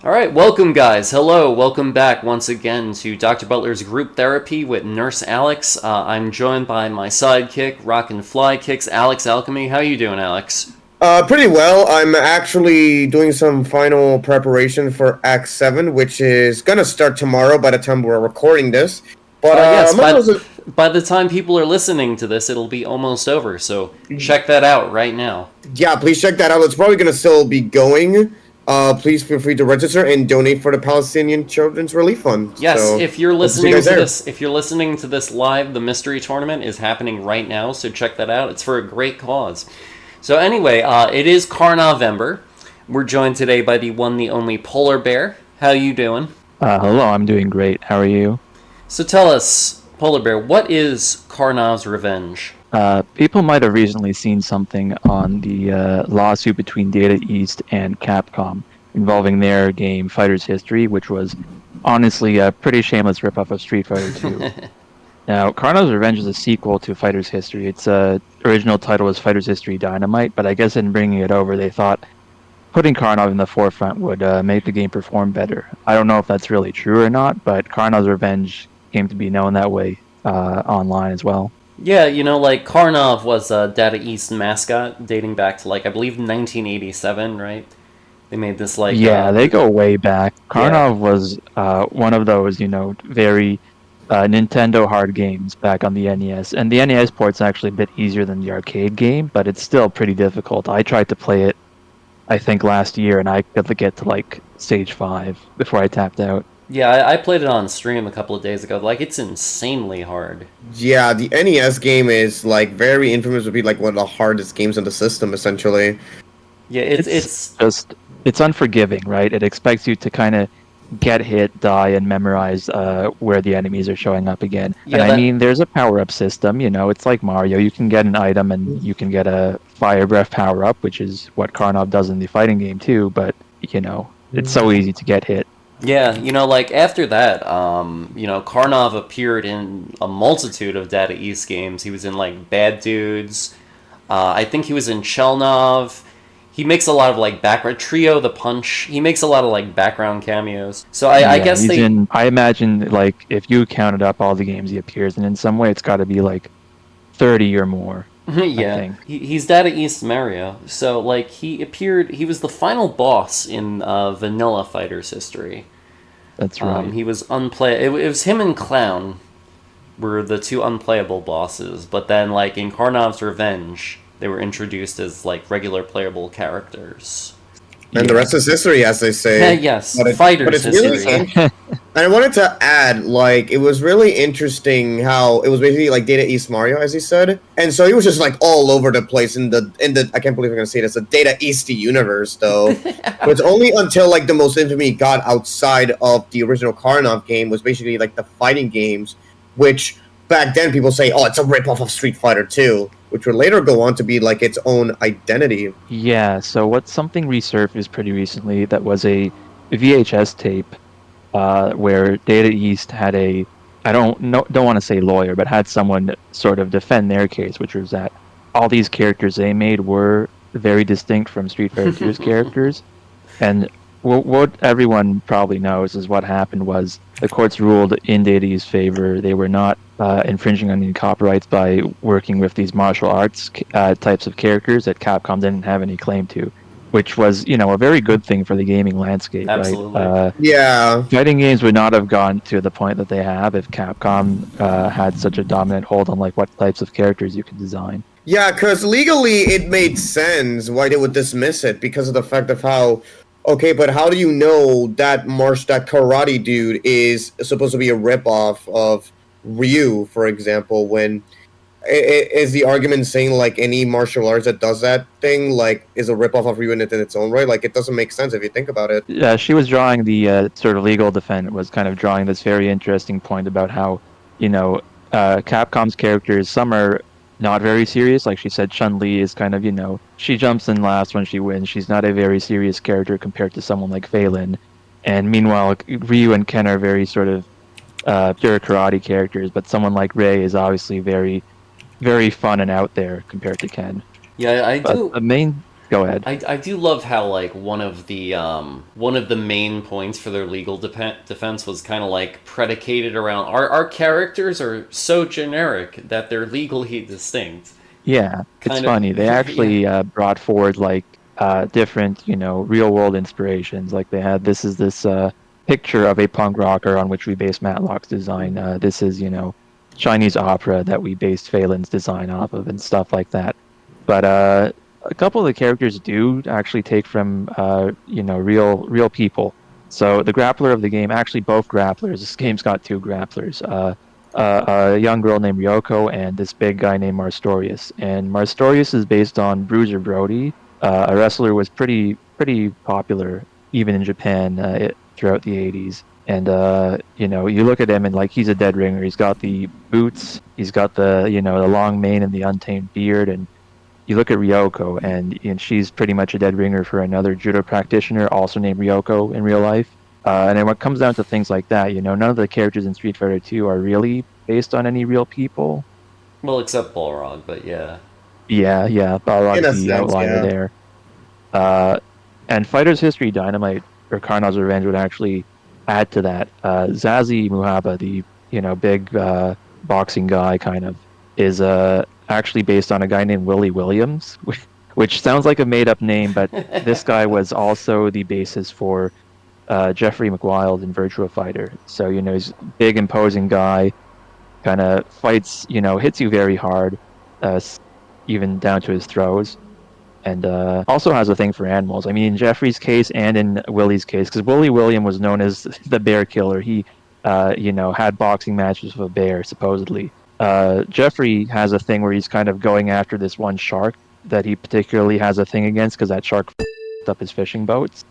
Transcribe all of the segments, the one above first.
All right, welcome guys. Hello, welcome back once again to Dr. Butler's Group Therapy with Nurse Alex. I'm joined by my sidekick, Rockin' Fly Kicks, Alex Alchemy. How you doing, Alex? Pretty well. I'm actually doing some final preparation for Act 7, which is gonna start tomorrow by the time we're recording this. But Yes, by the time people are listening to this, it'll be almost over, so check that out right now. yeah, please check that out. It's probably gonna still be going. Please feel free to register and donate for the Palestinian Children's Relief Fund. Yes, So, if you're hope to see listening you guys to there. this, if you're listening to this live, the mystery tournament is happening right now, so check that out. It's for a great cause. So anyway, it is KARNOV'Ember. We're joined today by the one, the only PolarBair. How you doing? Hello, I'm doing great. How are you? So tell us, PolarBair, what is KARNOV'S Revenge? People might have recently seen something on the lawsuit between Data East and Capcom involving their game Fighter's History, which was honestly a pretty shameless ripoff of Street Fighter 2. Now, KARNOV'S Revenge is a sequel to Fighter's History. Its original title was Fighter's History Dynamite, but I guess in bringing it over, they thought putting KARNOV in the forefront would make the game perform better. I don't know if that's really true or not, but KARNOV'S Revenge came to be known that way online as well. Yeah, you know, like, KARNOV was a Data East mascot dating back to, like, I believe 1987, right? They made this, like... Yeah, they go way back. KARNOV was one of those, very Nintendo hard games back on the NES. And the NES port's actually a bit easier than the arcade game, but it's still pretty difficult. I tried to play it, I think, last year, and I got to get to, like, stage 5 before I tapped out. Yeah, I played it on stream a couple of days ago. Like, it's insanely hard. Yeah, the NES game is like very infamous to be like one of the hardest games in the system, essentially. Yeah, it's just, it's unforgiving, right? It expects you to kind of get hit, die, and memorize where the enemies are showing up again. Yeah, and I mean, there's a power-up system, it's like Mario. You can get an item and you can get a fire breath power-up, which is what KARNOV does in the fighting game too, but, it's so easy to get hit. Yeah, like, after that, KARNOV appeared in a multitude of Data East games. He was in, like, Bad Dudes. I think he was in Chelnov. He makes a lot of, like, background... Trio the Punch. He makes a lot of, like, background cameos. So I guess I imagine, like, if you counted up all the games he appears in some way, it's got to be, like, 30 or more. Yeah, he's Data East Mario. So, like, he was the final boss in Vanilla Fighter's History. That's right. He was it was him and Clown were the two unplayable bosses, but then, like, in KARNOV'S Revenge, they were introduced as, like, regular playable characters. And the rest is history, as they say. Yes, Fighter's History. Really, and I wanted to add, like, it was really interesting how it was basically like Data East Mario, as he said, and so he was just like all over the place in the I can't believe I'm gonna say this, the Data East universe, though. But it's only until like the most infamy got outside of the original KARNOV game was basically like the fighting games, which back then people say, oh, it's a ripoff of Street Fighter 2. Which would later go on to be like its own identity. Yeah, so something resurfaced pretty recently that was a VHS tape where Data East had I don't want to say lawyer, but had someone sort of defend their case, which was that all these characters they made were very distinct from Street Fighter 2's characters. And what everyone probably knows is what happened was the courts ruled in Data East's favor. They were not infringing on any copyrights by working with these martial arts types of characters that Capcom didn't have any claim to, which was, a very good thing for the gaming landscape. Absolutely. Right? Yeah. Fighting games would not have gone to the point that they have if Capcom had such a dominant hold on like what types of characters you could design. Yeah, because legally it made sense why they would dismiss it because of the fact of how. Okay, but how do you know that that karate dude is supposed to be a ripoff of Ryu, for example, when is the argument saying like any martial arts that does that thing like is a ripoff of Ryu in its own right? Like it doesn't make sense if you think about it. Yeah, she was drawing the sort of legal defendant was kind of drawing this very interesting point about how, Capcom's characters, some are not very serious. Like she said, Chun-Li is kind of, she jumps in last when she wins. She's not a very serious character compared to someone like Phelan. And meanwhile, Ryu and Ken are very sort of pure karate characters, but someone like Rei is obviously very, very fun and out there compared to Ken. Yeah, I but do. The main Go ahead. I do love how like one of the main points for their legal defense was kind of like predicated around our characters are so generic that they're legally distinct. Yeah, it's Kind of funny. They yeah. actually brought forward like different, real world inspirations. Like they had this picture of a punk rocker on which we based Matlock's design. This is, Chinese opera that we based Phelan's design off of and stuff like that. But a couple of the characters do actually take from real people. So the grappler of the game, actually both grapplers. This game's got two grapplers. A young girl named Ryoko and this big guy named Marstorius. And Marstorius is based on Bruiser Brody, a wrestler who was pretty popular even in Japan throughout the 80s. And you look at him and like he's a dead ringer. He's got the boots, he's got the long mane and the untamed beard. And you look at Ryoko and she's pretty much a dead ringer for another judo practitioner also named Ryoko in real life. And then when it comes down to things like that, none of the characters in Street Fighter 2 are really based on any real people. Well, except Balrog, but yeah. Yeah, In a Balrog's the sense, outlier yeah. there. And Fighter's History Dynamite or Karnov's Revenge would actually add to that. Zazie Muhaba, the big boxing guy, kind of is actually based on a guy named Willie Williams, which sounds like a made-up name, but this guy was also the basis for Jeffrey McWild in Virtua Fighter. So he's a big, imposing guy, kind of fights, hits you very hard, even down to his throws. And also has a thing for animals. I mean, in Jeffrey's case and in Willie's case, because Willie William was known as the bear killer. He, had boxing matches with a bear, supposedly. Jeffrey has a thing where he's kind of going after this one shark that he particularly has a thing against because that shark up his fishing boats.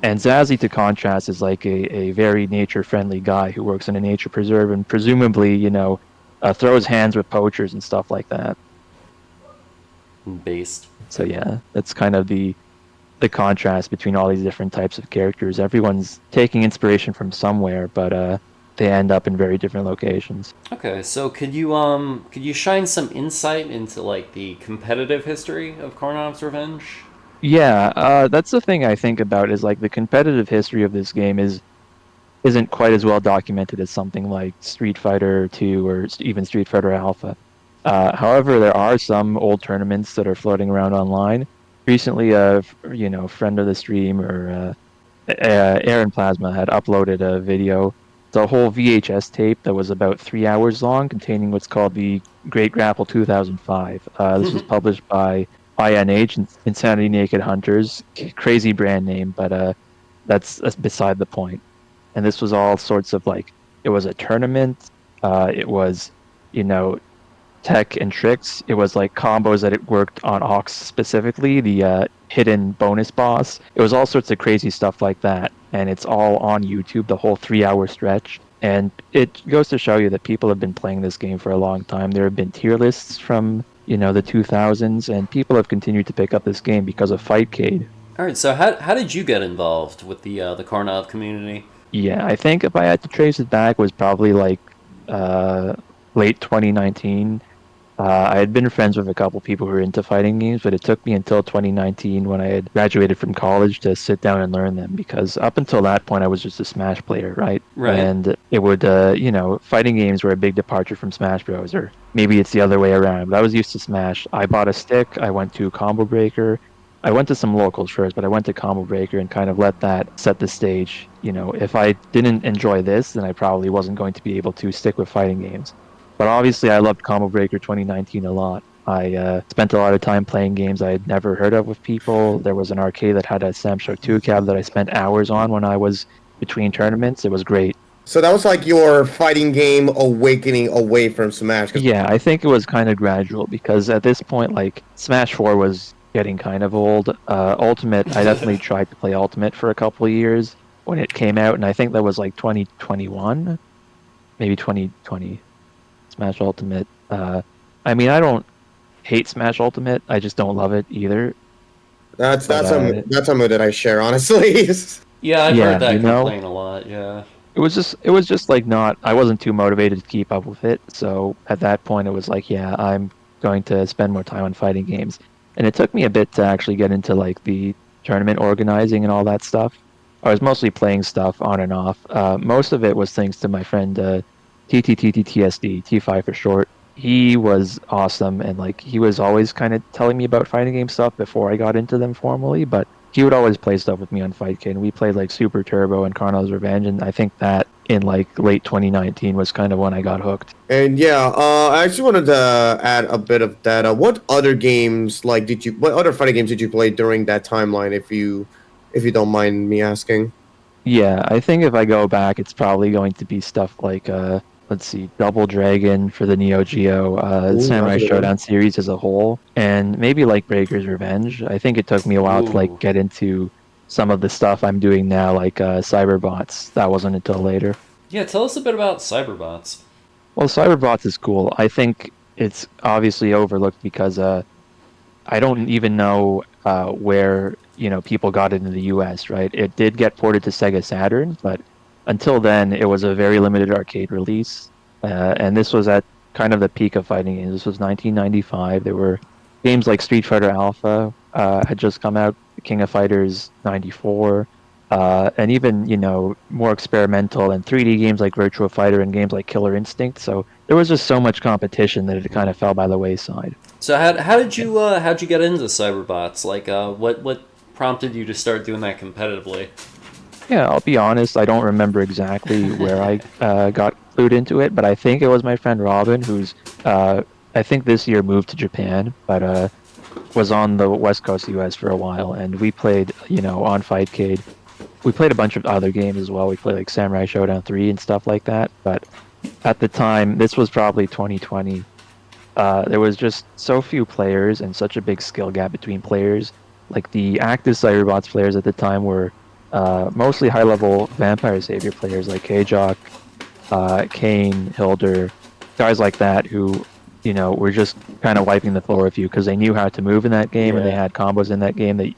And Zazie, to contrast, is like a very nature-friendly guy who works in a nature preserve and presumably, throws hands with poachers and stuff like that. Based. So yeah, that's kind of the contrast between all these different types of characters. Everyone's taking inspiration from somewhere, but they end up in very different locations. Okay, so could you shine some insight into like the competitive history of Karnov's Revenge? Yeah, that's the thing I think about is like the competitive history of this game isn't quite as well documented as something like Street Fighter 2 or even Street Fighter Alpha. However, there are some old tournaments that are floating around online. Recently, a friend of the stream or Aaron Plasma had uploaded a video. It's a whole VHS tape that was about 3 hours long, containing what's called the Great Grapple 2005. This was published by INH, Insanity Naked Hunters. Crazy brand name, but that's beside the point. And this was all sorts of like, it was a tournament. It was, tech and tricks. It was like combos that it worked on Ox specifically, the hidden bonus boss. It was all sorts of crazy stuff like that. And it's all on YouTube, the whole 3 hour stretch. And it goes to show you that people have been playing this game for a long time. There have been tier lists from, the 2000s, and people have continued to pick up this game because of Fightcade. All right, so how did you get involved with the Karnov community? Yeah, I think if I had to trace it back, it was probably like late 2019. I had been friends with a couple people who were into fighting games, but it took me until 2019 when I had graduated from college to sit down and learn them, because up until that point I was just a Smash player, right? Right. And it would, fighting games were a big departure from Smash Bros. Or maybe it's the other way around, but I was used to Smash. I bought a stick, I went to Combo Breaker. I went to some locals first, but I went to Combo Breaker and kind of let that set the stage. If I didn't enjoy this, then I probably wasn't going to be able to stick with fighting games. But obviously, I loved Combo Breaker 2019 a lot. I spent a lot of time playing games I had never heard of with people. There was an arcade that had a Sam Show 2 cab that I spent hours on when I was between tournaments. It was great. So that was like your fighting game awakening away from Smash. Yeah, I think it was kind of gradual, because at this point, like, Smash 4 was getting kind of old. Ultimate, I definitely tried to play Ultimate for a couple of years when it came out, and I think that was like 2021, maybe 2020. Smash Ultimate. I mean, I don't hate Smash Ultimate. I just don't love it either. That's a mood that I share, honestly. Yeah, I've heard that complaint a lot. Yeah. It was just like not. I wasn't too motivated to keep up with it. So at that point, it was like, yeah, I'm going to spend more time on fighting games. And it took me a bit to actually get into like the tournament organizing and all that stuff. I was mostly playing stuff on and off. Most of it was thanks to my friend TTTTTSD, T5 for short. He was awesome, and like he was always kind of telling me about fighting game stuff before I got into them formally, but he would always play stuff with me on Fightcade, and we played like Super Turbo and KARNOV'S Revenge, and I think that in like late 2019 was kind of when I got hooked. And yeah, I actually wanted to add a bit of data. What other games what other fighting games did you play during that timeline, if you don't mind me asking? Yeah, I think if I go back, it's probably going to be stuff like let's see, Double Dragon for the Neo Geo, Samurai that's a good one. Showdown series as a whole, and maybe like Breaker's Revenge. I think it took me a while to like get into some of the stuff I'm doing now, like Cyberbots. That wasn't until later. Yeah, tell us a bit about Cyberbots. Well, Cyberbots is cool. I think it's obviously overlooked because I don't even know where people got it in the U.S. Right? It did get ported to Sega Saturn, but until then, it was a very limited arcade release, and this was at kind of the peak of fighting games. This was 1995. There were games like Street Fighter Alpha had just come out, King of Fighters 94, and even more experimental and 3D games like Virtua Fighter and games like Killer Instinct. So there was just so much competition that it kind of fell by the wayside. So how did you get into Cyberbots? Like what prompted you to start doing that competitively? Yeah, I'll be honest, I don't remember exactly where I got clued into it, but I think it was my friend Robin, who's, I think this year moved to Japan, but was on the west coast of the US for a while, and we played, on Fightcade. We played a bunch of other games as well. We played like Samurai Showdown 3 and stuff like that, but at the time, this was probably 2020, there was just so few players and such a big skill gap between players. Like the active Cyberbots players at the time were mostly high-level Vampire Savior players like 𝒂𝓁𝓁, guys like that who, were just kind of wiping the floor with you because they knew how to move in that game and they had combos in that game that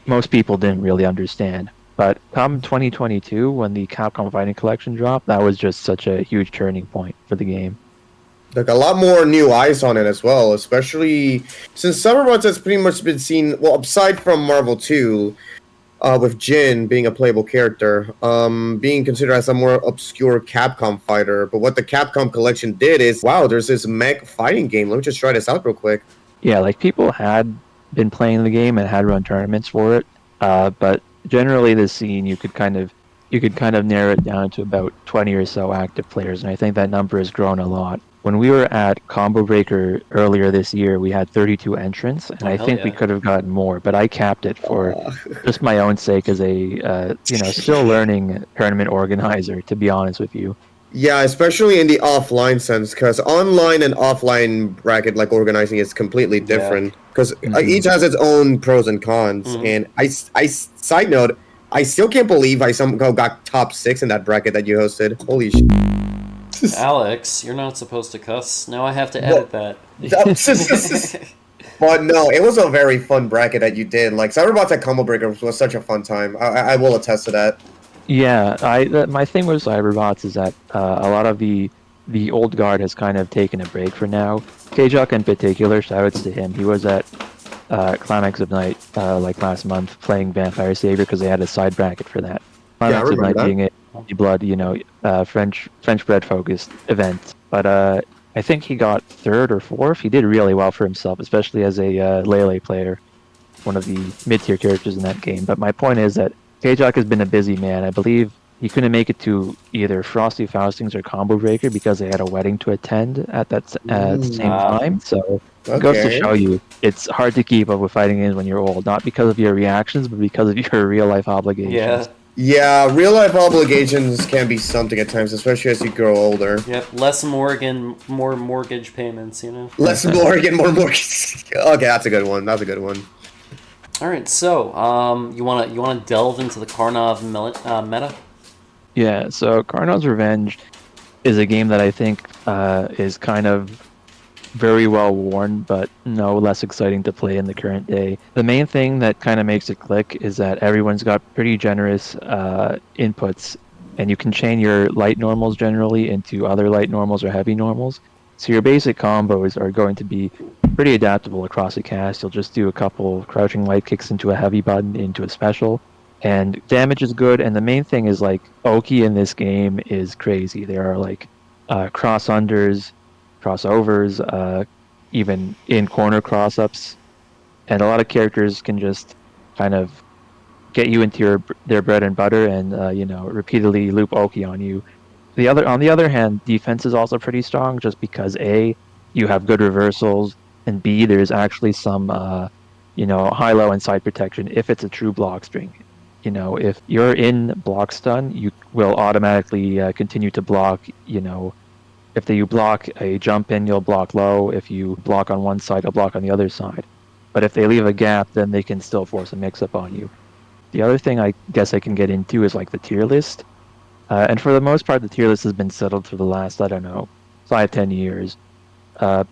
most people didn't really understand. But come 2022, when the Capcom Fighting Collection dropped, that was just such a huge turning point for the game. Like a lot more new eyes on it as well, especially since Cyberbots has pretty much been seen, well, aside from Marvel 2, with Jin being a playable character, being considered as a more obscure Capcom fighter. But what the Capcom Collection did is, wow, there's this mech fighting game. Let me just try this out real quick. Yeah, like people had been playing the game and had run tournaments for it, but generally the scene you could kind of narrow it down to about 20 or so active players, and I think that number has grown a lot. When we were at Combo Breaker earlier this year, we had 32 entrants, and I think we could have gotten more, but I capped it for just my own sake as a still learning tournament organizer, to be honest with you. Yeah, especially in the offline sense, because online and offline bracket like organizing is completely different, because each has its own pros and cons. And I side note, I still can't believe I somehow got top 6 in that bracket that you hosted. Holy shit. Alex, you're not supposed to cuss. Now I have to edit that. But no, it was a very fun bracket that you did. Like, Cyberbots at Combo Breaker was such a fun time. I will attest to that. Yeah, my thing with Cyberbots is that a lot of the old guard has kind of taken a break for now. 𝒂𝓁 in particular, shoutouts to him. He was at Climax of Night like last month playing Vampire Savior because they had a side bracket for that. Climax of Night being a blood, French bread focused event. But I think he got 3rd or 4th. He did really well for himself, especially as a 𝒂𝓁 player, one of the mid-tier characters in that game. But my point is that 𝒂𝓁 has been a busy man. I believe he couldn't make it to either Frosty Faustings or Combo Breaker because they had a wedding to attend at that same time. So it goes to show you, it's hard to keep up with fighting games when you're old, not because of your reactions, but because of your real-life obligations. Yeah, real-life obligations can be something at times, especially as you grow older. Yep, less Morgan, more mortgage payments, Less Morgan, more mortgage. Okay, that's a good one. That's a good one. All right, so you wanna delve into the KARNOV meta? Yeah, so KARNOV'S Revenge is a game that I think is kind of very well worn, but no less exciting to play in the current day. The main thing that kind of makes it click is that everyone's got pretty generous inputs, and you can chain your light normals generally into other light normals or heavy normals. So your basic combos are going to be pretty adaptable across a cast. You'll just do a couple crouching light kicks into a heavy button into a special, and damage is good. And the main thing is like Oki in this game is crazy. There are like cross unders, crossovers, even in corner cross ups, and a lot of characters can just kind of get you into their bread and butter and repeatedly loop Oki on you. On the other hand, defense is also pretty strong just because A, you have good reversals, and B, there's actually some high-low and side protection if it's a true block string. If you're in block stun, you will automatically continue to block. If you block a jump in, you'll block low. If you block on one side, you'll block on the other side. But if they leave a gap, then they can still force a mix-up on you. The other thing I guess I can get into is like the tier list. And for the most part, the tier list has been settled for the last, 5-10 years.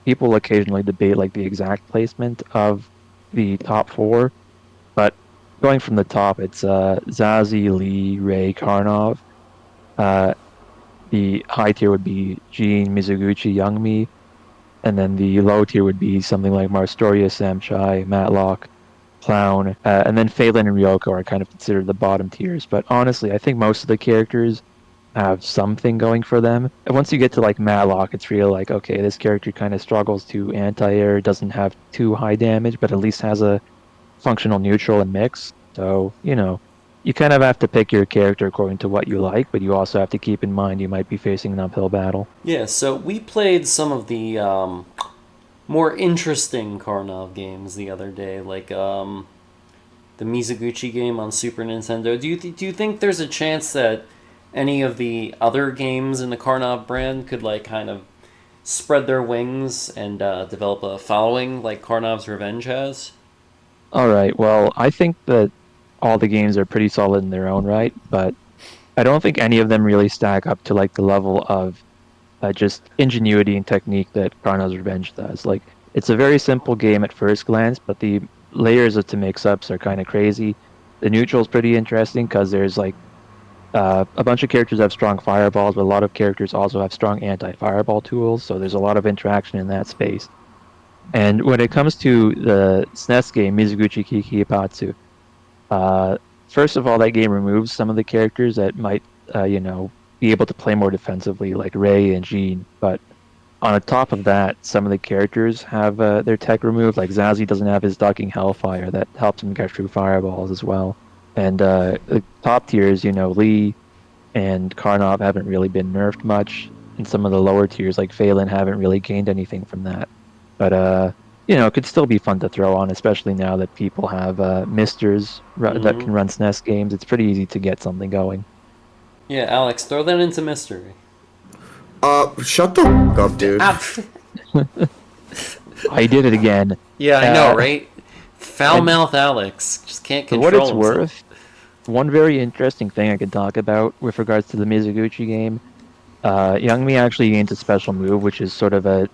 People occasionally debate like the exact placement of the top 4, but going from the top, it's Zazie, Lee, Ray, KARNOV. The high tier would be Jean, Mizuguchi, Youngmi, and then the low tier would be something like Marstoria, Samchai, Matlock, Clown, and then Phelan and Ryoko are kind of considered the bottom tiers. But honestly, I think most of the characters have something going for them. And once you get to like Matlock, it's real like, okay, this character kind of struggles to anti-air, doesn't have too high damage, but at least has a functional neutral and mix. So, you kind of have to pick your character according to what you like, but you also have to keep in mind you might be facing an uphill battle. Yeah, so we played some of the more interesting KARNOV games the other day, like the Mizuguchi game on Super Nintendo. Do you think there's a chance that any of the other games in the KARNOV brand could like kind of spread their wings and develop a following like KARNOV'S Revenge has? All right, well, I think that all the games are pretty solid in their own right, but I don't think any of them really stack up to like the level of just ingenuity and technique that KARNOV'S Revenge does. Like, it's a very simple game at first glance, but the layers of to mix-ups are kind of crazy. The neutral's pretty interesting because there's like a bunch of characters have strong fireballs, but a lot of characters also have strong anti-fireball tools, so there's a lot of interaction in that space. And when it comes to the SNES game, Mizuguchi Kiki first of all, that game removes some of the characters that might, be able to play more defensively, like Ray and Jean. But on the top of that, some of the characters have their tech removed. Like Zazie doesn't have his ducking Hellfire that helps him get through fireballs as well. And the top tiers, Lee and KARNOV haven't really been nerfed much. And some of the lower tiers, like Phelan, haven't really gained anything from that. But it could still be fun to throw on, especially now that people have misters that can run SNES games. It's pretty easy to get something going. Yeah, Alex, throw that into mystery. Shut the f*** up, dude. I did it again. Yeah, I know, right? Foul-mouth Alex. Just can't control For what it's himself. worth, one very interesting thing I could talk about with regards to the Mizuguchi game, Youngmi actually gains a special move, which is sort of a,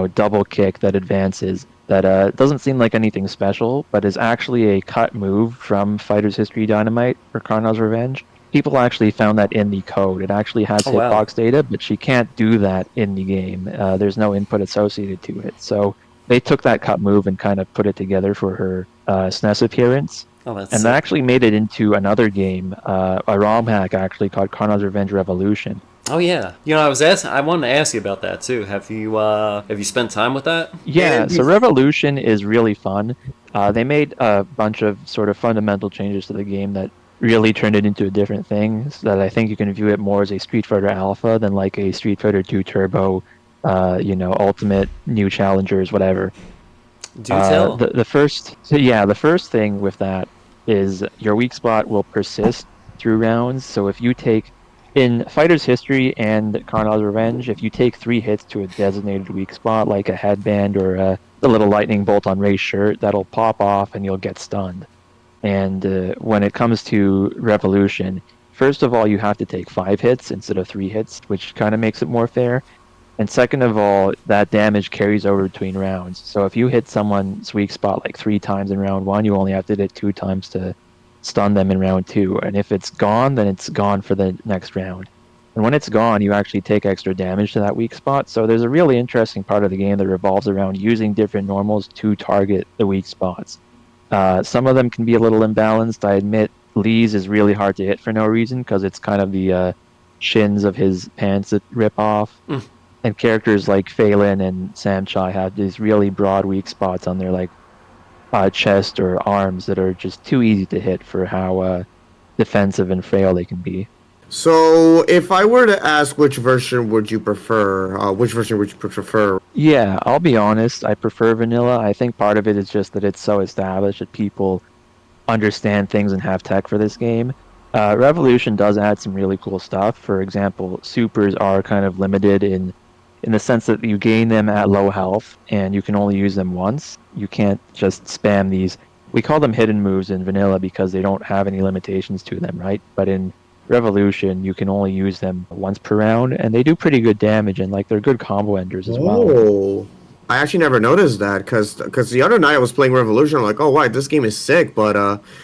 double kick that advances. That doesn't seem like anything special, but is actually a cut move from Fighter's History Dynamite or KARNOV'S Revenge. People actually found that in the code. It actually has hitbox data, but she can't do that in the game. There's no input associated to it. So they took that cut move and kind of put it together for her SNES appearance. Oh, that's and sick. They actually made it into another game, a ROM hack actually called KARNOV'S Revenge Revolution. Oh yeah, I wanted to ask you about that too. Have you spent time with that? Yeah, so Revolution is really fun. They made a bunch of sort of fundamental changes to the game that really turned it into a different thing. So that I think you can view it more as a Street Fighter Alpha than like a Street Fighter 2 Turbo, Ultimate, New Challengers, whatever. Do tell. The first thing with that is your weak spot will persist through rounds. So if you take in Fighter's History and KARNOV'S Revenge, if you take 3 hits to a designated weak spot, like a headband or the little lightning bolt on Ray's shirt, that'll pop off and you'll get stunned. And when it comes to Revolution, first of all, you have to take 5 hits instead of 3 hits, which kind of makes it more fair. And second of all, that damage carries over between rounds. So if you hit someone's weak spot like 3 times in round 1, you only have to hit 2 times to stun them in round 2. And if it's gone, then it's gone for the next round. And when it's gone, you actually take extra damage to that weak spot. So there's a really interesting part of the game that revolves around using different normals to target the weak spots. Some of them can be a little imbalanced. I admit Lee's is really hard to hit for no reason because it's kind of the shins of his pants that rip off. And characters like Phelan and Samchai have these really broad weak spots on their like chest or arms that are just too easy to hit for how defensive and frail they can be. So, if I were to ask which version would you prefer, which version would you prefer? Yeah, I'll be honest, I prefer vanilla. I think part of it is just that it's so established that people understand things and have tech for this game. Revolution does add some really cool stuff. For example, supers are kind of limited in the sense that you gain them at low health and you can only use them once. You can't just spam these. We call them hidden moves in vanilla because they don't have any limitations to them, right? But in Revolution, you can only use them once per round, and they do pretty good damage, and like they're good combo enders as well. Oh, I actually never noticed that because the other night I was playing Revolution. I'm like, oh wow, this game is sick. But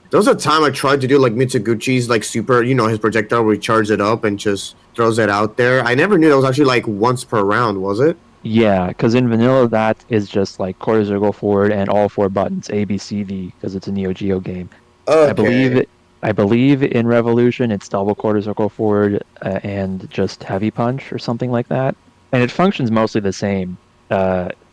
there was a time I tried to do like Mitsuguchi's like super, his projectile where he charges it up and just throws it out there. I never knew that was actually like once per round, was it? Yeah, because in vanilla that is just like quarter circle forward and all 4 buttons A, B, C, D because it's a Neo Geo game. Okay. I believe in Revolution it's double quarter circle forward and just heavy punch or something like that, and it functions mostly the same.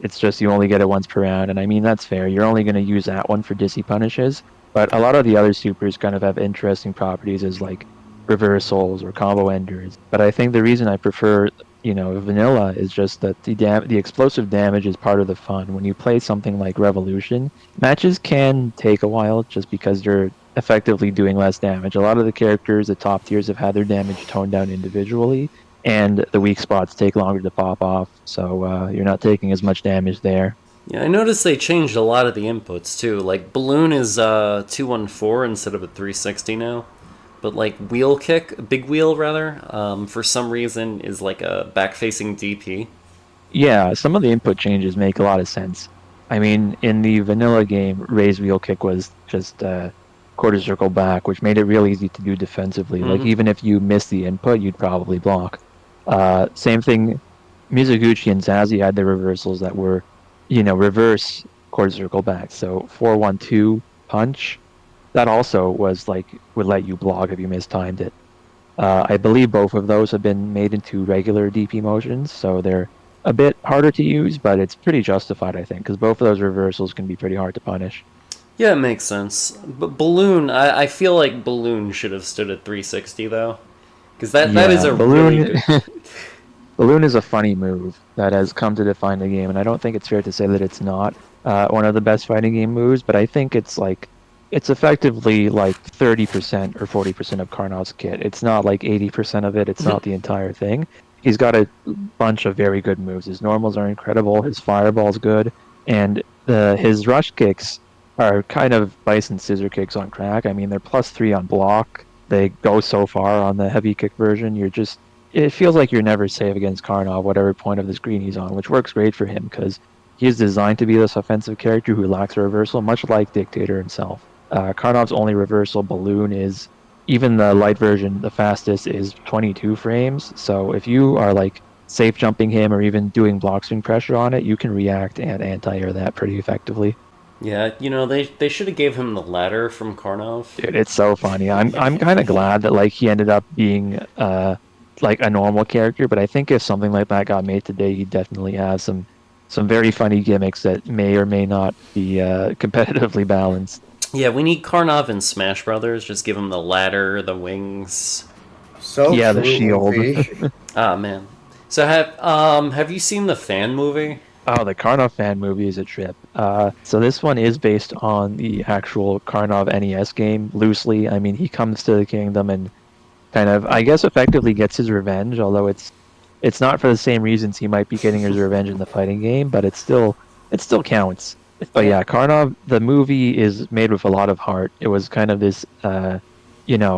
It's just you only get it once per round, and I mean that's fair. You're only going to use that one for dizzy punishes, but a lot of the other supers kind of have interesting properties as like reversals or combo enders. But I think the reason I prefer vanilla is just that the explosive damage is part of the fun. When you play something like Revolution, matches can take a while just because you're effectively doing less damage. A lot of the characters, the top tiers, have had their damage toned down individually, and the weak spots take longer to pop off, so you're not taking as much damage there. Yeah, I noticed they changed a lot of the inputs too. Like balloon is 214 instead of a 360 now, but like wheel kick, big wheel rather, for some reason is like a back-facing DP. Yeah, some of the input changes make a lot of sense. I mean, in the vanilla game, raise wheel kick was just quarter circle back, which made it real easy to do defensively. Like even if you missed the input, you'd probably block. Same thing, Mizuguchi and Zazie had their reversals that were, reverse quarter circle back. So 4-1-2 punch, that also was like would let you block if you mistimed it. I believe both of those have been made into regular DP motions, so they're a bit harder to use, but it's pretty justified, I think, because both of those reversals can be pretty hard to punish. Yeah, it makes sense. But balloon, I feel like balloon should have stood at 360 though, because that is a balloon. really good... Balloon is a funny move that has come to define the game, and I don't think it's fair to say that it's not one of the best fighting game moves, but I think it's effectively like 30% or 40% of Karnov's kit. It's not like 80% of it. It's not the entire thing. He's got a bunch of very good moves. His normals are incredible. His fireball's good, and his rush kicks are kind of bison scissor kicks on crack. I mean, they're +3 on block. They go so far on the heavy kick version. It feels like you're never safe against Karnov, whatever point of the screen he's on, which works great for him because he's designed to be this offensive character who lacks a reversal, much like Dictator himself. Karnov's only reversal, balloon, is even the light version, the fastest, is 22 frames. So if you are like safe jumping him or even doing block swing pressure on it, you can react and anti-air that pretty effectively. Yeah, they should have gave him the ladder from Karnov. Dude, it's so funny. I'm kind of glad that like he ended up being like a normal character, but I think if something like that got made today, he'd definitely have some very funny gimmicks that may or may not be competitively balanced. Yeah, we need Karnov and Smash Brothers. Just give him the ladder, the wings. So yeah, true, the shield. Ah, man. So have you seen the fan movie? Oh, the Karnov fan movie is a trip. So this one is based on the actual Karnov NES game, loosely. I mean, he comes to the kingdom and kind of, I guess, effectively gets his revenge, although it's not for the same reasons he might be getting his revenge in the fighting game, but it still counts. But yeah, Karnov, the movie is made with a lot of heart. It was kind of this, I don't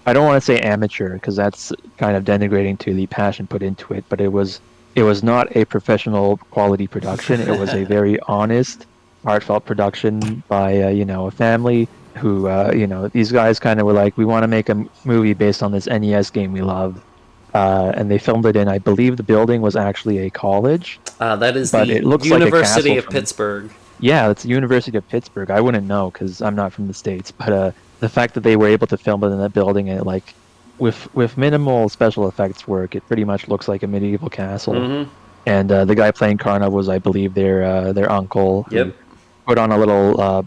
want to say amateur, because that's kind of denigrating to the passion put into it, but it was not a professional quality production. It was a very honest, heartfelt production by a family who these guys kind of were like, we want to make a movie based on this NES game we love, and they filmed it in, I believe the building was actually a college. That is But the it looks like a University castle of from- Pittsburgh. Yeah, it's the University of Pittsburgh. I wouldn't know because I'm not from the States, but the fact that they were able to film it in that building and like with minimal special effects work, it pretty much looks like a medieval castle. Mm-hmm. And the guy playing Karnov was, I believe, their uncle. Who Yep. put on a little,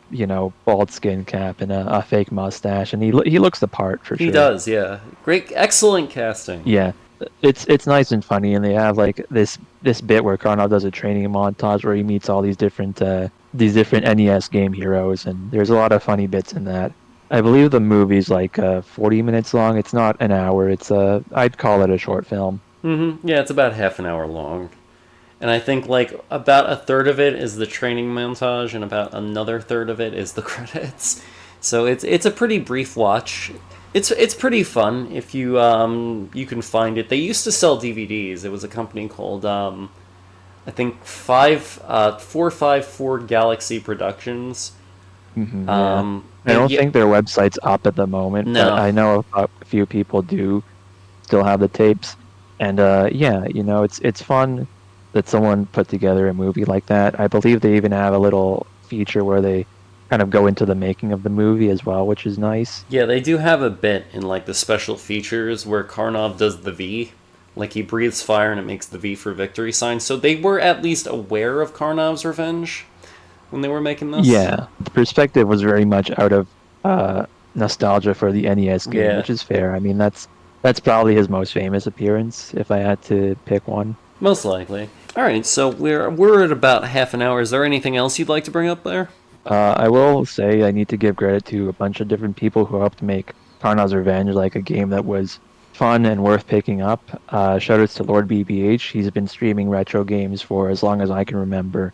bald skin cap and a fake mustache, and he looks the part for sure. He does, yeah. Great, excellent casting. Yeah, it's nice and funny, and they have like this bit where Karnov does a training montage where he meets all these different NES game heroes, and there's a lot of funny bits in that. I believe the movie's like 40 minutes long. It's not an hour. It's I'd call it a short film. Mm-hmm. Yeah, it's about half an hour long. And I think like about a third of it is the training montage, and about another third of it is the credits. So it's a pretty brief watch. It's pretty fun if you you can find it. They used to sell DVDs. It was a company called I think 454 Galaxy Productions. Mm-hmm, I I don't think their website's up at the moment, No. but I know a few people do still have the tapes. And it's fun that someone put together a movie like that. I believe they even have a little feature where they kind of go into the making of the movie as well, which is nice. Yeah, they do have a bit in like the special features where Karnov does the V. Like he breathes fire and it makes the V for victory sign. So they were at least aware of Karnov's revenge when they were making this. Yeah, the perspective was very much out of nostalgia for the NES game, Yeah. which is fair. I mean, that's probably his most famous appearance, if I had to pick one. Most likely. All right, so we're at about half an hour. Is there anything else you'd like to bring up there? I will say I need to give credit to a bunch of different people who helped make Karnov's Revenge like a game that was fun and worth picking up. Shoutouts to Lord BBH. He's been streaming retro games for as long as I can remember.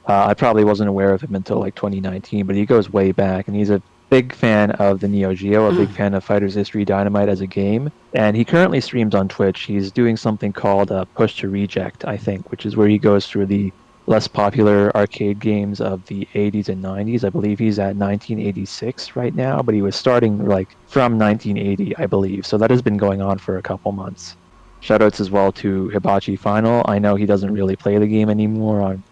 I probably wasn't aware of him until like 2019, but he goes way back, and he's a big fan of the Neo Geo, a big fan of Fighters History Dynamite as a game, and he currently streams on Twitch. He's doing something called Push to Reject, I think, which is where he goes through the less popular arcade games of the 80s and 90s. I believe he's at 1986 right now, but he was starting like from 1980, I believe. So that has been going on for a couple months. Shoutouts as well to Hibachi Final. I know he doesn't really play the game anymore on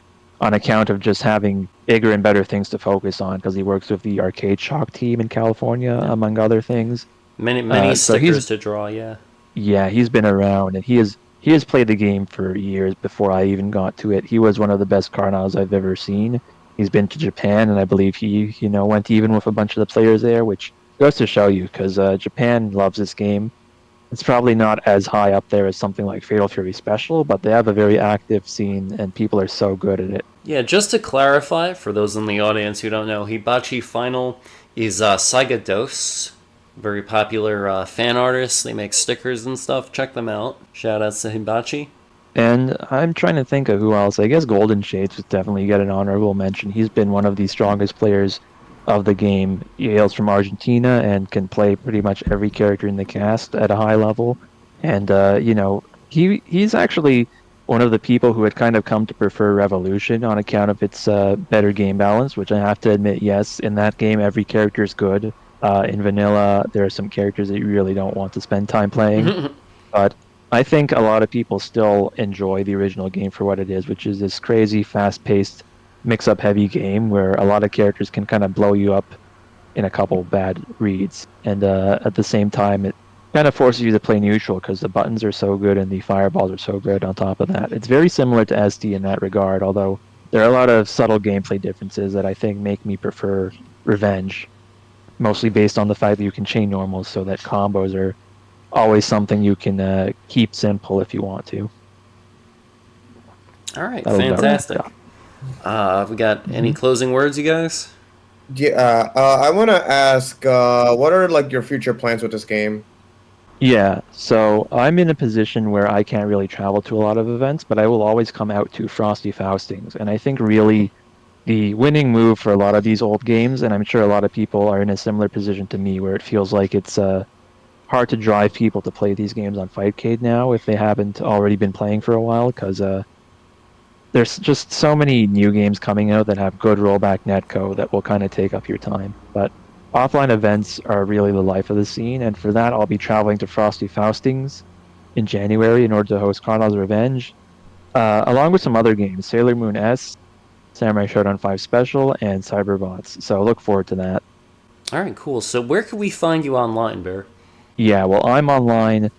account of just having bigger and better things to focus on, because he works with the Arcade Shock team in California, among other things. Many so stickers to draw, yeah. Yeah, he's been around, and he has played the game for years before I even got to it. He was one of the best Karnovs I've ever seen. He's been to Japan, and I believe he went even with a bunch of the players there, which goes to show you, because Japan loves this game. It's probably not as high up there as something like Fatal Fury Special, but they have a very active scene, and people are so good at it. Yeah, just to clarify, for those in the audience who don't know, Hibachi Final is Sega Dos. Very popular fan artists. They make stickers and stuff. Check them out. Shout outs to Hibachi. And I'm trying to think of who else. I guess Golden Shades would definitely get an honorable mention. He's been one of the strongest players of the game. He hails from Argentina and can play pretty much every character in the cast at a high level. And, he's actually one of the people who had kind of come to prefer Revolution on account of its better game balance, which I have to admit, yes, in that game every character is good. In vanilla, there are some characters that you really don't want to spend time playing. But I think a lot of people still enjoy the original game for what it is, which is this crazy, fast-paced, mix-up heavy game where a lot of characters can kind of blow you up in a couple bad reads. And at the same time, it kind of forces you to play neutral because the buttons are so good and the fireballs are so good on top of that. It's very similar to SD in that regard, although there are a lot of subtle gameplay differences that I think make me prefer Revenge, mostly based on the fact that you can chain normals so that combos are always something you can keep simple if you want to. All right, That'll fantastic. about We got any closing words, you guys? Yeah, I want to ask, what are like your future plans with this game? Yeah, so I'm in a position where I can't really travel to a lot of events, but I will always come out to Frosty Faustings. And I think really the winning move for a lot of these old games, and I'm sure a lot of people are in a similar position to me, where it feels like it's hard to drive people to play these games on Fightcade now if they haven't already been playing for a while, because there's just so many new games coming out that have good rollback netcode that will kind of take up your time. But offline events are really the life of the scene, and for that I'll be traveling to Frosty Faustings in January in order to host KARNOV'S Revenge, along with some other games, Sailor Moon S, Samurai Shodown 5 Special, and Cyberbots. So look forward to that. All right, cool. So where can we find you online, Bear? Yeah, well, I'm online.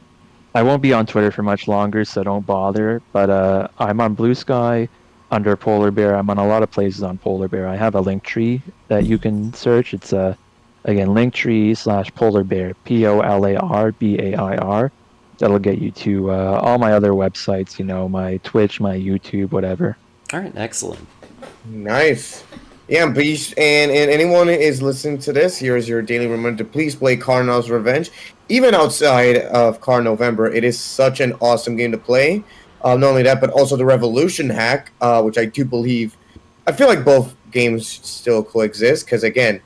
I won't be on Twitter for much longer, so don't bother. But I'm on Blue Sky under PolarBair. I'm on a lot of places on PolarBair. I have a link tree that you can search. It's again linktree/PolarBair, PolarBair. That'll get you to all my other websites. You know, my Twitch, my YouTube, whatever. All right, excellent. Nice. Yeah, please, and anyone is listening to this, here is your daily reminder to please play KARNOV'S Revenge. Even outside of KARNOVember, it is such an awesome game to play. Not only that, but also the Revolution hack, which I do believe, I feel like both games still coexist, because again,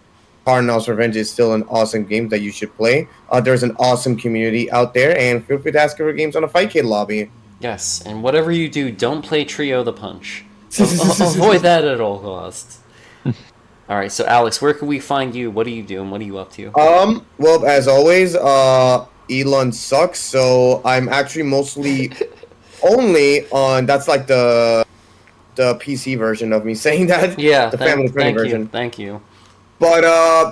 KARNOV'S Revenge is still an awesome game that you should play. There's an awesome community out there, and feel free to ask for games on the Fight Kid lobby. Yes, and whatever you do, don't play Trio the Punch. Avoid that at all costs. All right, so Alex, where can we find you? What are you doing? What are you up to? Well, as always, Elon sucks, so I'm actually mostly only on, that's like the PC version of me saying that. Yeah, the family-friendly version. Thank you. But,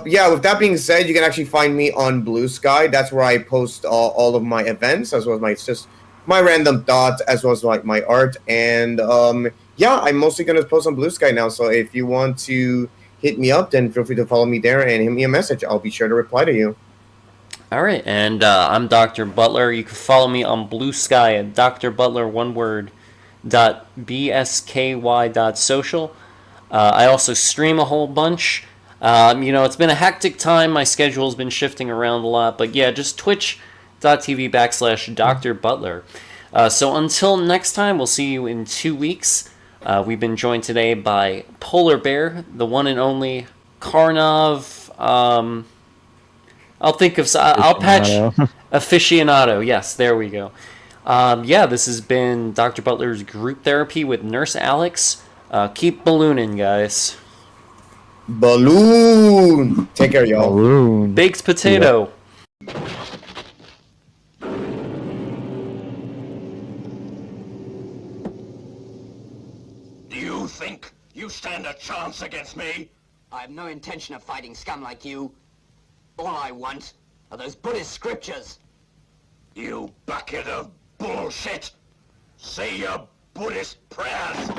yeah, with that being said, you can actually find me on Blue Sky. That's where I post all of my events, as well as just my random thoughts, as well as like my art. And, yeah, I'm mostly going to post on Blue Sky now, so if you want to hit me up, then feel free to follow me there and hit me a message. I'll be sure to reply to you. All right, and I'm Dr. Butler. You can follow me on Blue Sky at doctorbutler.bsky.social. I also stream a whole bunch. You know, it's been a hectic time. My schedule's been shifting around a lot, but yeah, just twitch.tv/Dr. Butler. So until next time, we'll see you in 2 weeks. We've been joined today by PolarBair, the one and only KARNOV. I'll patch aficionado. Yes, there we go. Yeah, this has been Dr. Butler's group therapy with Nurse Alex. Keep ballooning, guys. Balloon. Take care, y'all. Balloon. Baked potato. Do you think you stand a chance against me? I have no intention of fighting scum like you. All I want are those Buddhist scriptures. You bucket of bullshit! Say your Buddhist prayers!